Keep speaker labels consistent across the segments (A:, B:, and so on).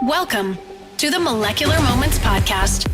A: Welcome to the Molecular Moments Podcast.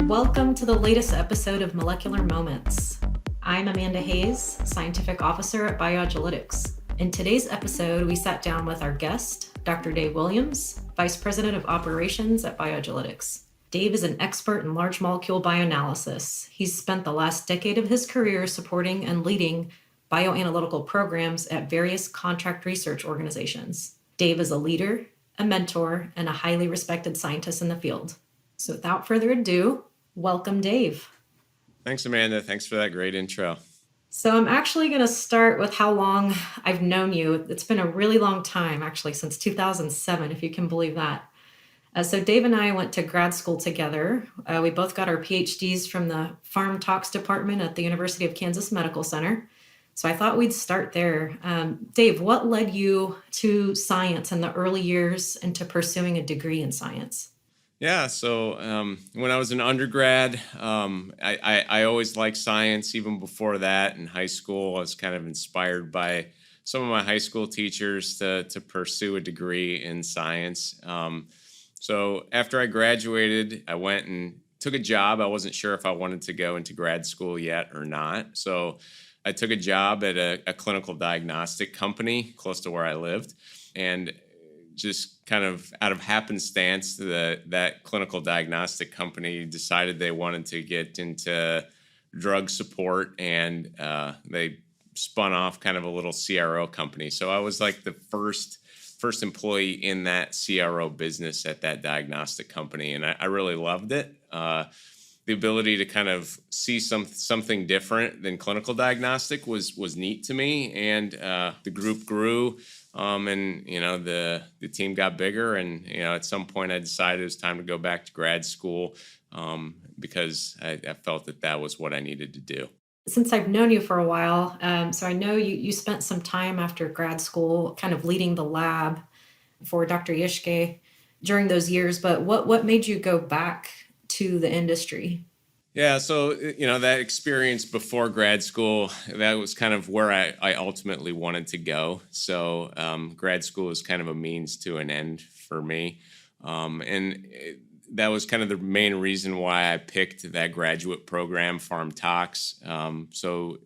B: Welcome to the latest episode of Molecular Moments. I'm Amanda Hayes, Scientific Officer at BioAgelytics. In today's episode, we sat down with our guest, Dr. Dave Williams, Vice President of Operations at BioAgelytics. Dave is an expert in large molecule bioanalysis. He's spent the last decade of his career supporting and leading bioanalytical programs at various contract research organizations. Dave is a leader, a mentor, and a highly respected scientist in the field. So without further ado, welcome, Dave.
C: Thanks, Amanda. Thanks for that great intro.
B: So I'm actually going to start with how long I've known you. It's been a really long time, actually, since 2007, if you can believe that. So Dave and I went to grad school together. We both got our PhDs from the Pharm Tox department at the University of Kansas Medical Center. So I thought we'd start there. Dave, what led you to science in the early years and to pursuing a degree in science?
C: Yeah, so when I was an undergrad, I always liked science. Even before that, in high school, I was kind of inspired by some of my high school teachers to pursue a degree in science. So after I graduated, I went and took a job. I wasn't sure if I wanted to go into grad school yet or not. So I took a job at a clinical diagnostic company close to where I lived. And just kind of out of happenstance, that clinical diagnostic company decided they wanted to get into drug support, and they spun off kind of a little CRO company. So I was like the first employee in that CRO business at that diagnostic company, and I really loved it. The ability to kind of see something different than clinical diagnostic was neat to me, and the group grew, and the team got bigger, and at some point I decided it was time to go back to grad school because I felt that was what I needed to do.
B: Since I've known you for a while, so I know you spent some time after grad school kind of leading the lab for Dr. Yishke during those years, but what made you go back to the industry?
C: Yeah, so that experience before grad school, that was kind of where I ultimately wanted to go. So grad school is kind of a means to an end for me, that was kind of the main reason why I picked that graduate program, Pharm Tox. So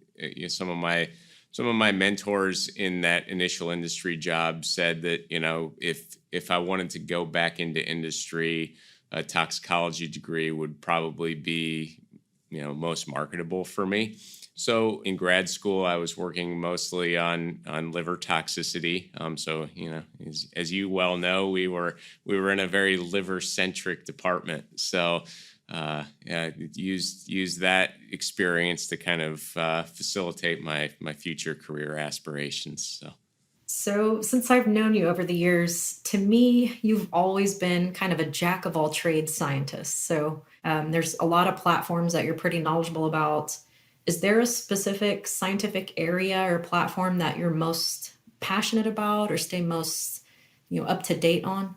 C: some of my mentors in that initial industry job said that if I wanted to go back into industry, a toxicology degree would probably be most marketable for me. So in grad school, I was working mostly on liver toxicity. So as you well know, we were in a very liver-centric department. So used that experience to kind of facilitate my future career aspirations.
B: So since I've known you over the years, to me, you've always been kind of a jack of all trades scientist. So there's a lot of platforms that you're pretty knowledgeable about. Is there a specific scientific area or platform that you're most passionate about or stay most up to date on?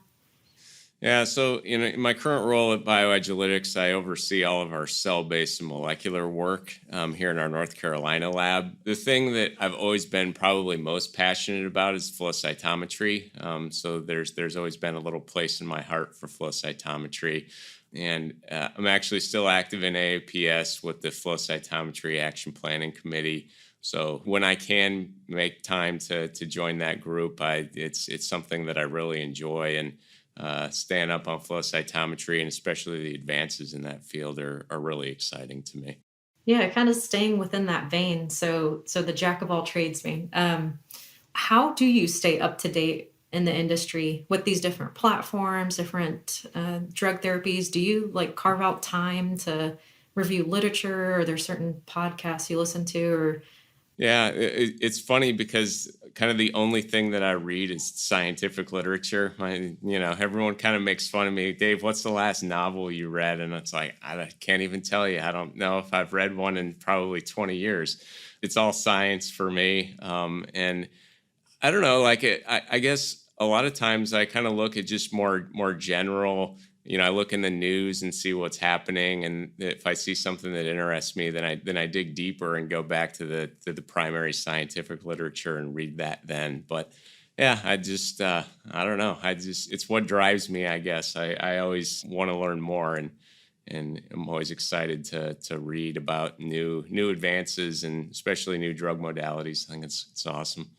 C: Yeah, so in my current role at BioAgelytics, I oversee all of our cell-based and molecular work here in our North Carolina lab. The thing that I've always been probably most passionate about is flow cytometry. So there's always been a little place in my heart for flow cytometry. And I'm actually still active in AAPS with the Flow Cytometry Action Planning Committee. So when I can make time to join that group, it's something that I really enjoy. And staying up on flow cytometry, and especially the advances in that field, are really exciting to me.
B: Yeah, kind of staying within that vein. So the jack of all trades vein. How do you stay up to date in the industry with these different platforms, different drug therapies? Do you carve out time to review literature? Or are there certain podcasts you listen to? Or
C: yeah, it's funny because kind of the only thing that I read is scientific literature. Everyone kind of makes fun of me. Dave, what's the last novel you read? And it's like, I can't even tell you. I don't know if I've read one in probably 20 years. It's all science for me. And I don't know, I guess a lot of times I kind of look at just more general. I look in the news and see what's happening, and if I see something that interests me, then I dig deeper and go back to the primary scientific literature and read that then. But Yeah, I don't know. It's what drives me, I guess. I always want to learn more, and I'm always excited to read about new advances and especially new drug modalities. I think it's awesome.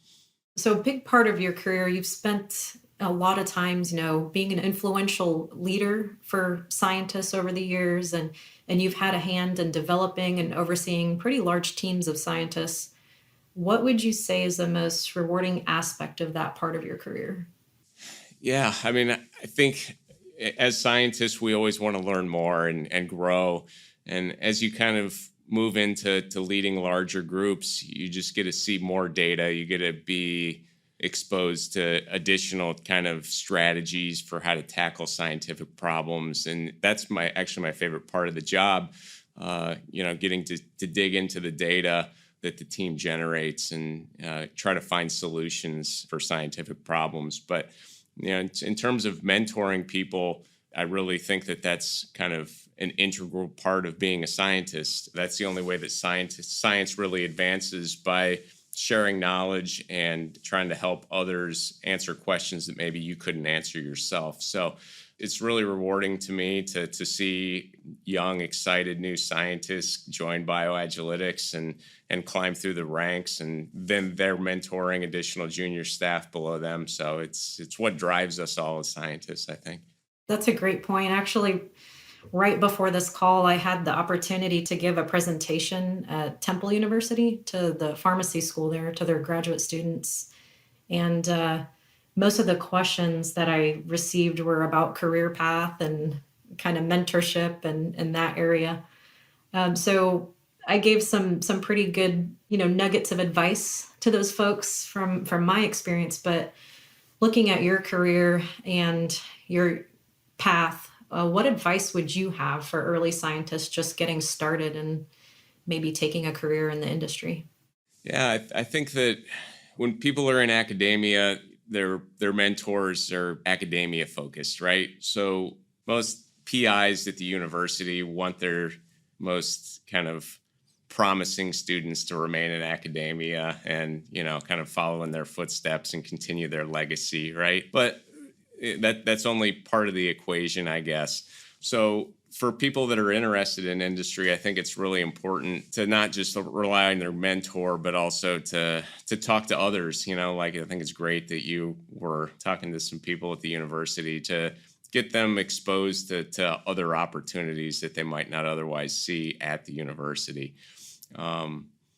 B: So, a big part of your career, you've spent a lot of times, being an influential leader for scientists over the years, and you've had a hand in developing and overseeing pretty large teams of scientists. What would you say is the most rewarding aspect of that part of your career?
C: Yeah, I mean, I think as scientists, we always want to learn more and grow. And as you kind of move into leading larger groups, you just get to see more data. You get to be exposed to additional kind of strategies for how to tackle scientific problems. And that's actually my favorite part of the job, getting to dig into the data that the team generates and try to find solutions for scientific problems. But in terms of mentoring people, I really think that that's kind of an integral part of being a scientist. That's the only way that science really advances, by sharing knowledge and trying to help others answer questions that maybe you couldn't answer yourself. So it's really rewarding to me to see young, excited new scientists join BioAgilytics and climb through the ranks, and then they're mentoring additional junior staff below them. So it's what drives us all as scientists, I think.
B: That's a great point. Actually, right before this call, I had the opportunity to give a presentation at Temple University to the pharmacy school there, to their graduate students. And most of the questions that I received were about career path and kind of mentorship and in that area. So I gave some pretty good, nuggets of advice to those folks from my experience. But looking at your career and your path, what advice would you have for early scientists just getting started and maybe taking a career in the industry?
C: Yeah, I think that when people are in academia, their mentors are academia focused, right? So most PIs at the university want their most kind of promising students to remain in academia and kind of follow in their footsteps and continue their legacy, right? But that's only part of the equation, I guess. So for people that are interested in industry, I think it's really important to not just rely on their mentor, but also to talk to others. Like, I think it's great that you were talking to some people at the university to get them exposed to other opportunities that they might not otherwise see at the university.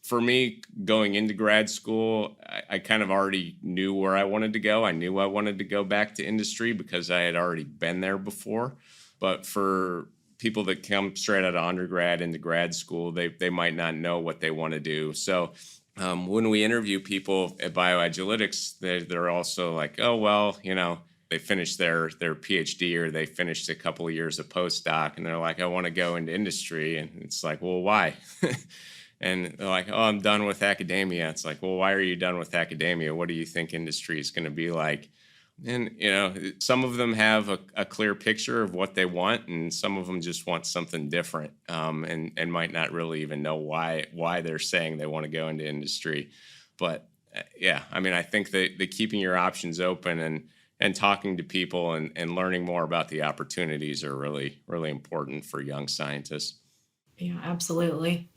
C: For me, going into grad school, I kind of already knew where I wanted to go. I knew I wanted to go back to industry because I had already been there before. But for people that come straight out of undergrad into grad school, they might not know what they want to do. So when we interview people at BioAgilytics, they're also like, oh, well, they finished their PhD or they finished a couple of years of postdoc, and they're like, I want to go into industry. And it's like, well, why? And they're like, oh, I'm done with academia. It's like, well, why are you done with academia? What do you think industry is going to be like? And, some of them have a clear picture of what they want, and some of them just want something different, and might not really even know why they're saying they want to go into industry. But yeah, I mean, I think that keeping your options open and talking to people and learning more about the opportunities are really, really important for young scientists.
B: Yeah, absolutely.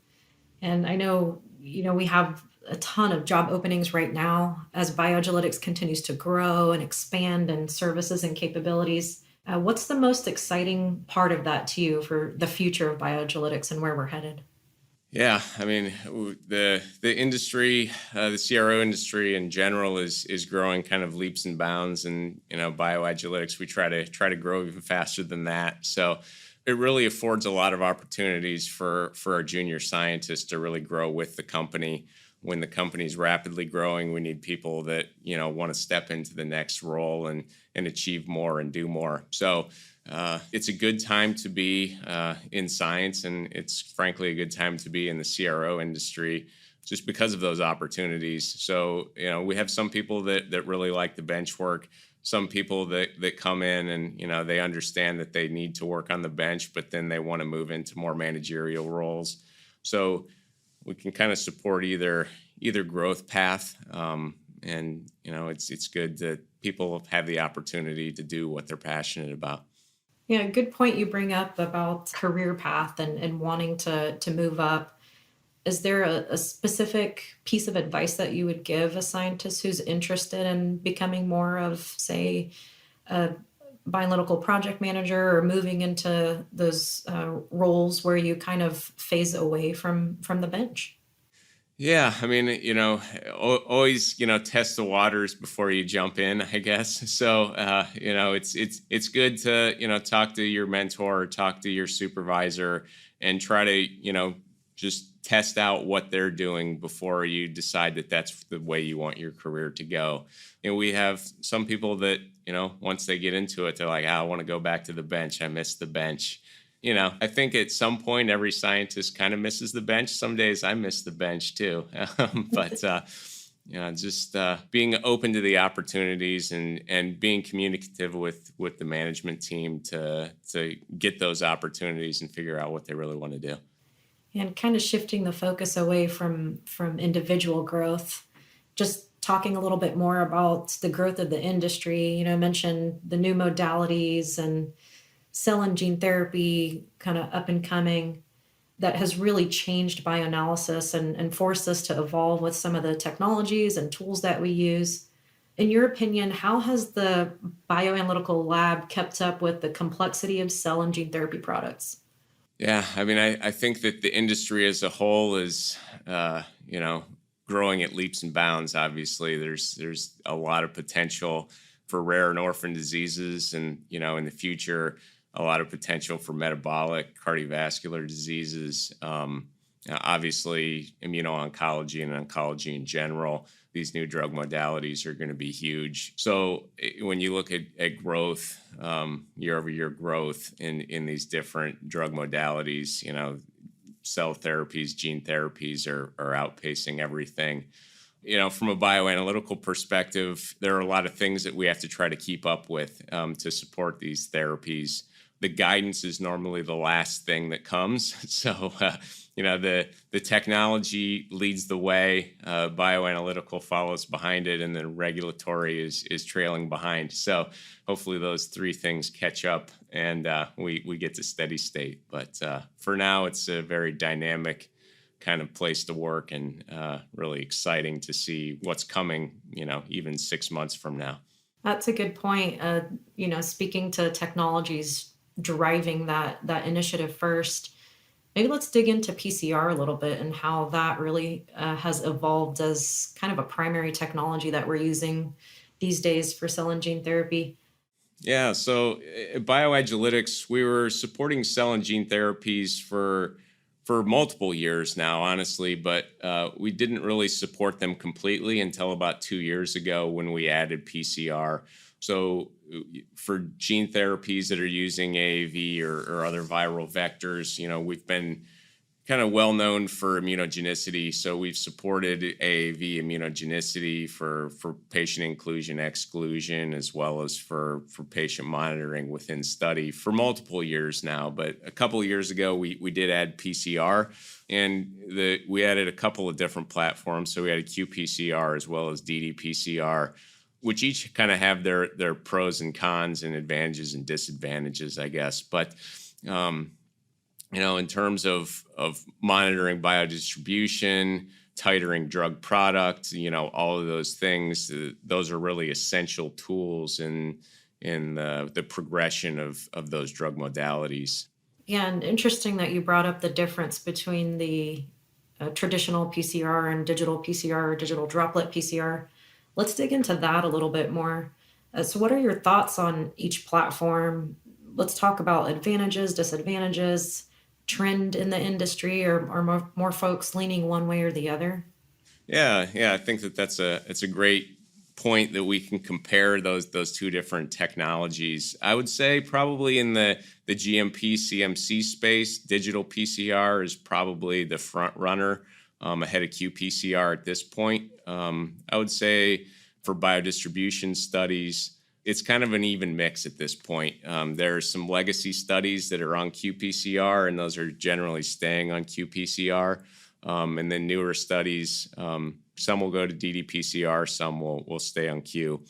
B: And I know, we have a ton of job openings right now as BioAgilytics continues to grow and expand in services and capabilities. What's the most exciting part of that to you for the future of BioAgilytics and where we're headed?
C: Yeah, I mean, the industry, the CRO industry in general is growing kind of leaps and bounds, and BioAgilytics, we try to grow even faster than that. So it really affords a lot of opportunities for our junior scientists to really grow with the company. When the company is rapidly growing, we need people that want to step into the next role and achieve more and do more. So it's a good time to be in science, and it's frankly a good time to be in the CRO industry just because of those opportunities. So we have some people that really like the bench work. Some people that come in and they understand that they need to work on the bench, but then they want to move into more managerial roles. So we can kind of support either growth path, and it's good that people have the opportunity to do what they're passionate about.
B: Yeah, good point you bring up about career path and wanting to move up. Is there a specific piece of advice that you would give a scientist who's interested in becoming more of, say, a bioanalytical project manager or moving into those roles where you kind of phase away from the bench?
C: Yeah, I mean, always, test the waters before you jump in, I guess. So, it's good to, talk to your mentor or talk to your supervisor and try to, just test out what they're doing before you decide that that's the way you want your career to go. We have some people that, once they get into it, they're like, I want to go back to the bench. I miss the bench. I think at some point every scientist kind of misses the bench. Some days I miss the bench too. But just being open to the opportunities and being communicative with the management team to get those opportunities and figure out what they really want to do.
B: And kind of shifting the focus away from individual growth, just talking a little bit more about the growth of the industry. Mention the new modalities and cell and gene therapy kind of up and coming that has really changed bioanalysis and forced us to evolve with some of the technologies and tools that we use. In your opinion, how has the bioanalytical lab kept up with the complexity of cell and gene therapy products?
C: Yeah, I mean, I think that the industry as a whole is, growing at leaps and bounds. Obviously, there's a lot of potential for rare and orphan diseases, and in the future, a lot of potential for metabolic, cardiovascular diseases. Obviously, immuno-oncology and oncology in general, these new drug modalities are going to be huge. So when you look at growth, year-over-year growth in these different drug modalities, cell therapies, gene therapies are outpacing everything. From a bioanalytical perspective, there are a lot of things that we have to try to keep up with to support these therapies. The guidance is normally the last thing that comes. So, the technology leads the way, bioanalytical follows behind it, and then regulatory is trailing behind. So hopefully those three things catch up and we get to steady state. But for now, it's a very dynamic kind of place to work and really exciting to see what's coming, even 6 months from now.
B: That's a good point. Speaking to technologies driving that initiative first, maybe let's dig into PCR a little bit and how that really has evolved as kind of a primary technology that we're using these days for cell and gene therapy.
C: Yeah, so at BioAgilytix, we were supporting cell and gene therapies for multiple years now, honestly, but we didn't really support them completely until about 2 years ago when we added PCR. So for gene therapies that are using AAV or other viral vectors, we've been kind of well known for immunogenicity. So we've supported AAV immunogenicity for patient inclusion, exclusion, as well as for patient monitoring within study for multiple years now. But a couple of years ago, we did add PCR, and we added a couple of different platforms. So we had a qPCR as well as ddPCR, which each kind of have their pros and cons and advantages and disadvantages, I guess. But in terms of monitoring biodistribution, titering drug product, all of those things, those are really essential tools in the progression of those drug modalities.
B: Yeah, and interesting that you brought up the difference between the traditional PCR and digital PCR or digital droplet PCR. Let's dig into that a little bit more. So what are your thoughts on each platform? Let's talk about advantages, disadvantages, trend in the industry, or more folks leaning one way or the other?
C: Yeah, I think it's a great point that we can compare those two different technologies. I would say probably in the GMP CMC space, digital PCR is probably the front runner ahead of qPCR at this point. I would say for biodistribution studies, it's kind of an even mix at this point. There are some legacy studies that are on qPCR, and those are generally staying on qPCR. And then newer studies, Some will go to ddPCR, some will stay on Q.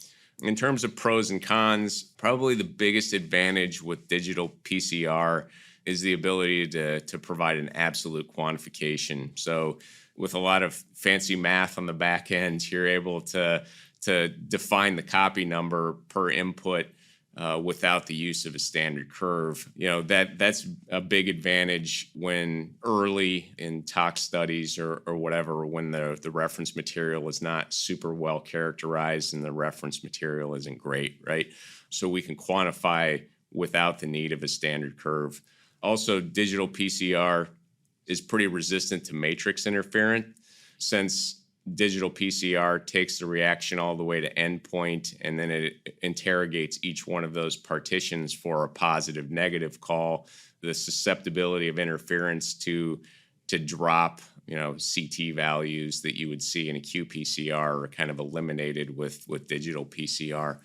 C: In terms of pros and cons, probably the biggest advantage with digital PCR is the ability to provide an absolute quantification. So with a lot of fancy math on the back end, you're able to define the copy number per input without the use of a standard curve. That's a big advantage when early in tox studies or whatever, when the reference material is not super well characterized and the reference material isn't great, right? So we can quantify without the need of a standard curve. Also, digital PCR is pretty resistant to matrix interference, since digital PCR takes the reaction all the way to endpoint, and then it interrogates each one of those partitions for a positive negative call. The susceptibility of interference to drop, CT values that you would see in a qPCR are kind of eliminated with digital PCR.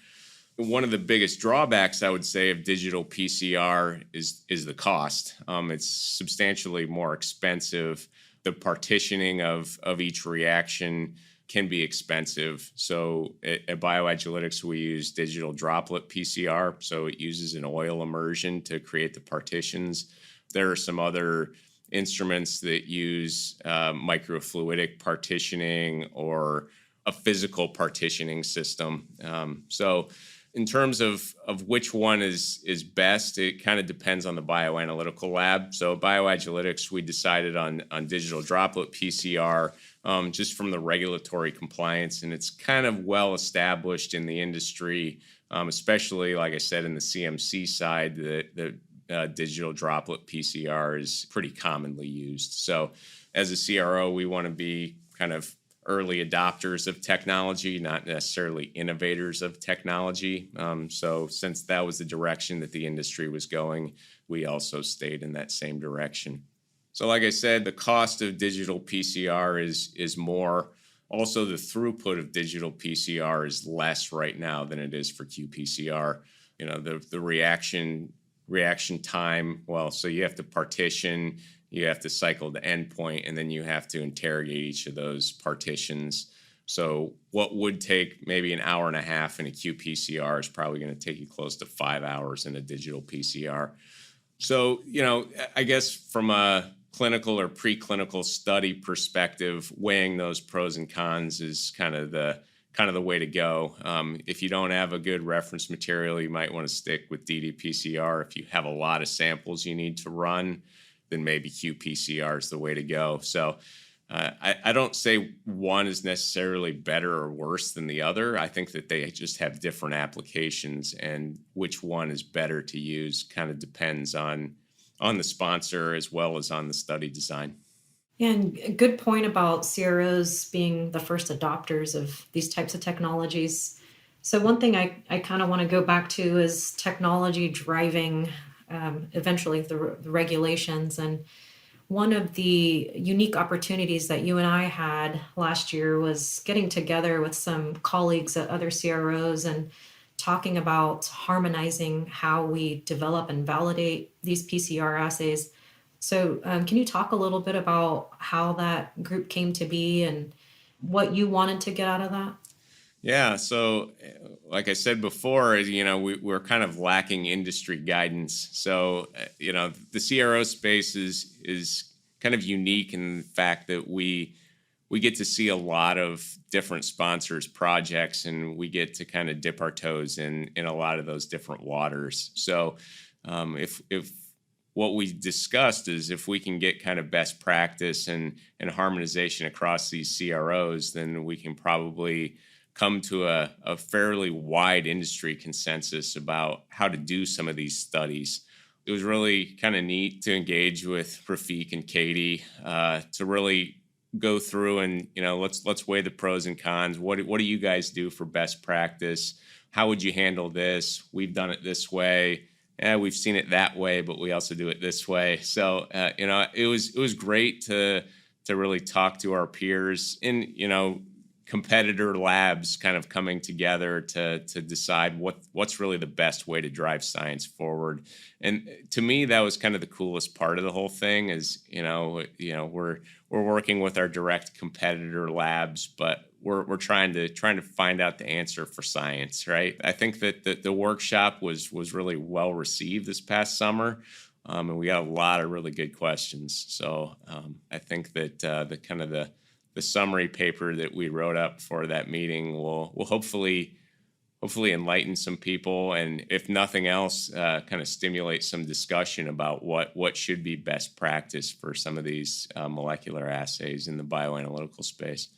C: One of the biggest drawbacks, I would say, of digital PCR is the cost. It's substantially more expensive. The partitioning of each reaction can be expensive. So at BioAgilytics, we use digital droplet PCR. So it uses an oil immersion to create the partitions. There are some other instruments that use microfluidic partitioning or a physical partitioning system. So in terms of which one is best, it kind of depends on the bioanalytical lab. So at BioAgilytics, we decided on digital droplet PCR just from the regulatory compliance, and it's kind of well established in the industry, especially, like I said, in the CMC side, the digital droplet PCR is pretty commonly used. So as a CRO, we want to be kind of early adopters of technology, not necessarily innovators of technology. So since that was the direction that the industry was going, we also stayed in that same direction. So like I said, the cost of digital PCR is more. Also, the throughput of digital PCR is less right now than it is for qPCR. The reaction time, so you have to partition, you have to cycle to endpoint, and then you have to interrogate each of those partitions. So what would take maybe an hour and a half in a qPCR is probably going to take you close to 5 hours in a digital PCR. So, I guess from a clinical or preclinical study perspective, weighing those pros and cons is kind of the way to go. If you don't have a good reference material, you might want to stick with ddPCR. If you have a lot of samples you need to run, then maybe qPCR is the way to go. So I don't say one is necessarily better or worse than the other. I think that they just have different applications, and which one is better to use kind of depends on the sponsor as well as on the study design.
B: And a good point about CROs being the first adopters of these types of technologies. So one thing I kind of want to go back to is technology driving eventually the regulations. And one of the unique opportunities that you and I had last year was getting together with some colleagues at other CROs and talking about harmonizing how we develop and validate these PCR assays. So can you talk a little bit about how that group came to be and what you wanted to get out of that?
C: Yeah, so like I said before, we're kind of lacking industry guidance. So, the CRO space is kind of unique in the fact that we get to see a lot of different sponsors' projects, and we get to kind of dip our toes in a lot of those different waters. So if what we discussed is if we can get kind of best practice and harmonization across these CROs, then we can probably come to a fairly wide industry consensus about how to do some of these studies. It was really kind of neat to engage with Rafiq and Katie to really go through and, let's weigh the pros and cons. What do you guys do for best practice? How would you handle this? We've done it this way. We've seen it that way, but we also do it this way. So, it was great to really talk to our peers and, competitor labs kind of coming together to decide what's really the best way to drive science forward. And to me, that was kind of the coolest part of the whole thing is, we're working with our direct competitor labs, but we're trying to find out the answer for science, right? I think that the workshop was really well received this past summer. And we got a lot of really good questions. So I think that the summary paper that we wrote up for that meeting will hopefully enlighten some people, and if nothing else, kind of stimulate some discussion about what should be best practice for some of these molecular assays in the bioanalytical space.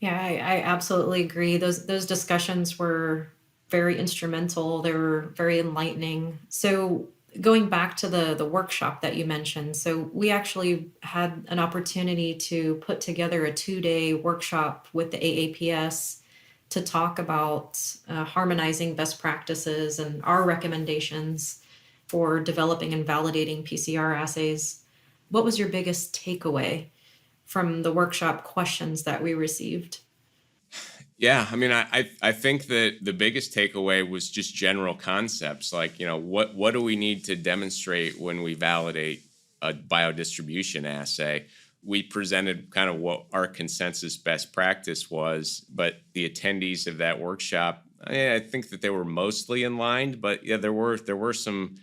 B: Yeah, I absolutely agree. Those discussions were very instrumental. They were very enlightening. So going back to the workshop that you mentioned, so we actually had an opportunity to put together a 2-day workshop with the AAPS to talk about harmonizing best practices and our recommendations for developing and validating PCR assays. What was your biggest takeaway from the workshop questions that we received?
C: Yeah, I mean, I think that the biggest takeaway was just general concepts like, what do we need to demonstrate when we validate a biodistribution assay? We presented kind of what our consensus best practice was, but the attendees of that workshop, I think that they were mostly in line, but yeah, there were some,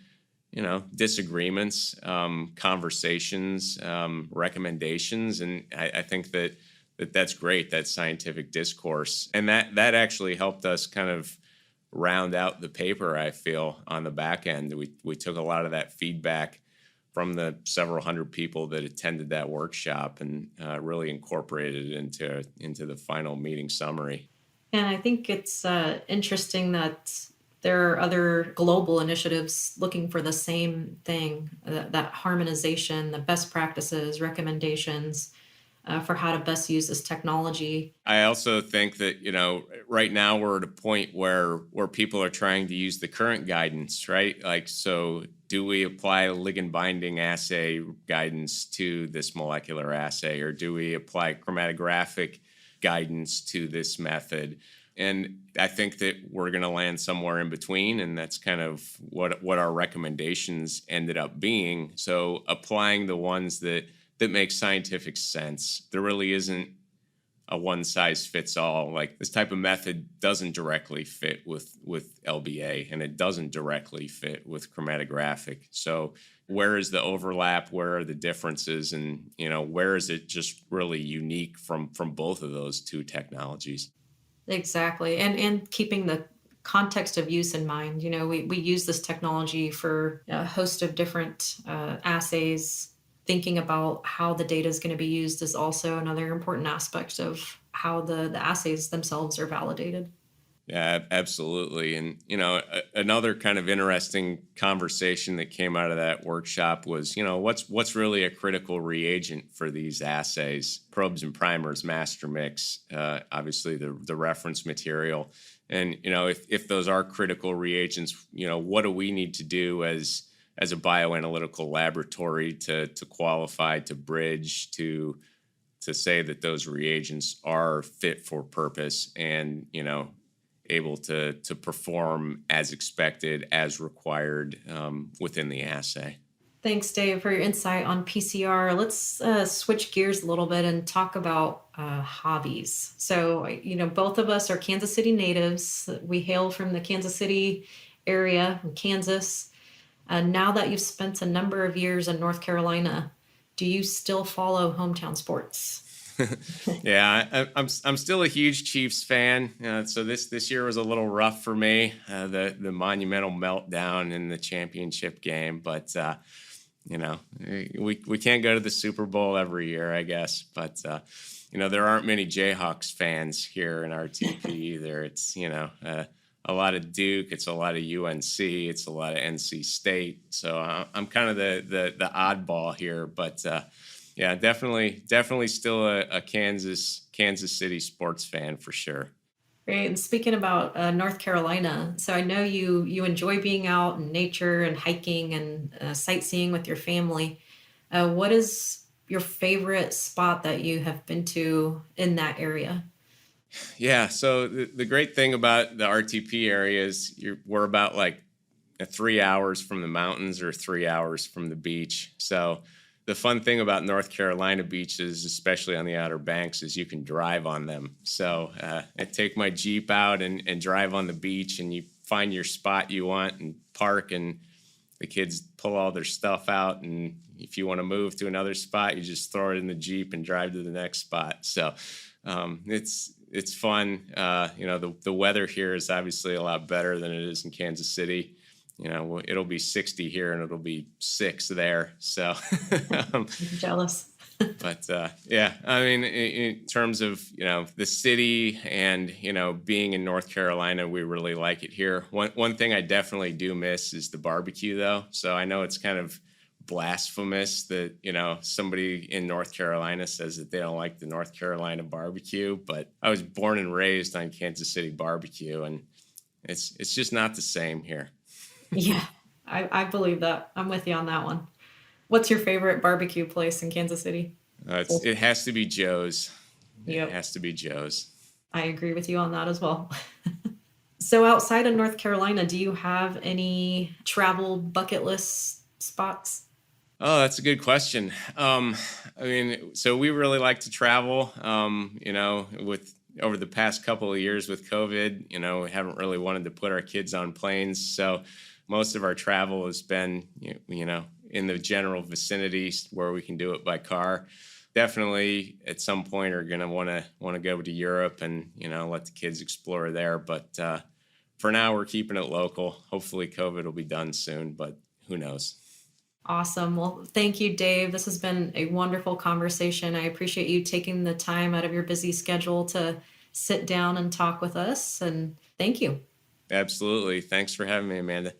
C: disagreements, conversations, recommendations, and I think that's great, that scientific discourse. And that actually helped us kind of round out the paper, I feel, on the back end. We took a lot of that feedback from the several hundred people that attended that workshop and really incorporated it into the final meeting summary.
B: And I think it's interesting that there are other global initiatives looking for the same thing, that harmonization, the best practices, recommendations for how to best use this technology.
C: I also think that, right now we're at a point where people are trying to use the current guidance, right? Like, so do we apply ligand binding assay guidance to this molecular assay, or do we apply chromatographic guidance to this method? And I think that we're going to land somewhere in between, and that's kind of what our recommendations ended up being. So applying the ones that make scientific sense. There really isn't a one size fits all. Like, this type of method doesn't directly fit with LBA, and it doesn't directly fit with chromatographic. So where is the overlap? Where are the differences? And, where is it just really unique from both of those two technologies?
B: Exactly. And keeping the context of use in mind. We use this technology for a host of different assays. Thinking about how the data is going to be used is also another important aspect of how the assays themselves are validated.
C: Yeah, absolutely. And, another kind of interesting conversation that came out of that workshop was, what's really a critical reagent for these assays? Probes and primers, master mix, obviously the reference material. And, if those are critical reagents, what do we need to do as a bioanalytical laboratory to qualify, to bridge, to say that those reagents are fit for purpose and, able to perform as expected, as required within the assay.
B: Thanks, Dave, for your insight on PCR. Let's switch gears a little bit and talk about hobbies. So, both of us are Kansas City natives. We hail from the Kansas City area, Kansas. Now that you've spent a number of years in North Carolina, do you still follow hometown sports?
C: Yeah, I'm still a huge Chiefs fan. So this year was a little rough for me, the monumental meltdown in the championship game. But we can't go to the Super Bowl every year, I guess. But there aren't many Jayhawks fans here in RTP either. It's a lot of Duke, it's a lot of UNC, it's a lot of NC State. So I'm kind of the oddball here, but yeah, definitely still a Kansas City sports fan for sure.
B: Great. And speaking about North Carolina, so I know you enjoy being out in nature and hiking and sightseeing with your family. What is your favorite spot that you have been to in that area?
C: Yeah. So the great thing about the RTP area is we're about like 3 hours from the mountains or 3 hours from the beach. So the fun thing about North Carolina beaches, especially on the Outer Banks, is you can drive on them. So I take my Jeep out and drive on the beach, and you find your spot you want and park, and the kids pull all their stuff out. And if you want to move to another spot, you just throw it in the Jeep and drive to the next spot. So it's fun. The weather here is obviously a lot better than it is in Kansas City. It'll be 60 here and it'll be 6 there. So
B: I'm jealous.
C: But in terms of, the city and, being in North Carolina, we really like it here. One thing I definitely do miss is the barbecue, though. So I know it's kind of blasphemous that, somebody in North Carolina says that they don't like the North Carolina barbecue, but I was born and raised on Kansas City barbecue, and it's just not the same here.
B: Yeah, I believe that. I'm with you on that one. What's your favorite barbecue place in Kansas City?
C: It has to be Joe's.
B: Yep.
C: It has to be Joe's.
B: I agree with you on that as well. So outside of North Carolina, do you have any travel bucket list spots?
C: Oh, that's a good question. So we really like to travel, with over the past couple of years with COVID, we haven't really wanted to put our kids on planes. So most of our travel has been, in the general vicinity where we can do it by car. Definitely at some point are going to want to go to Europe and, let the kids explore there. But for now, we're keeping it local. Hopefully COVID will be done soon, but who knows?
B: Awesome. Well, thank you, Dave. This has been a wonderful conversation. I appreciate you taking the time out of your busy schedule to sit down and talk with us. And thank you.
C: Absolutely. Thanks for having me, Amanda.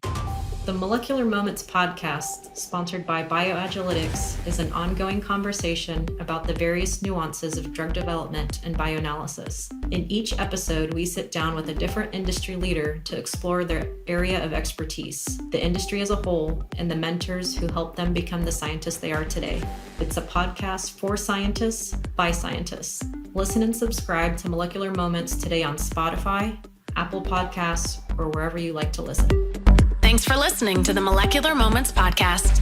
B: The Molecular Moments podcast, sponsored by BioAgilytix, is an ongoing conversation about the various nuances of drug development and bioanalysis. In each episode, we sit down with a different industry leader to explore their area of expertise, the industry as a whole, and the mentors who helped them become the scientists they are today. It's a podcast for scientists by scientists. Listen and subscribe to Molecular Moments today on Spotify, Apple Podcasts, or wherever you like to listen.
A: Thanks for listening to the Molecular Moments podcast.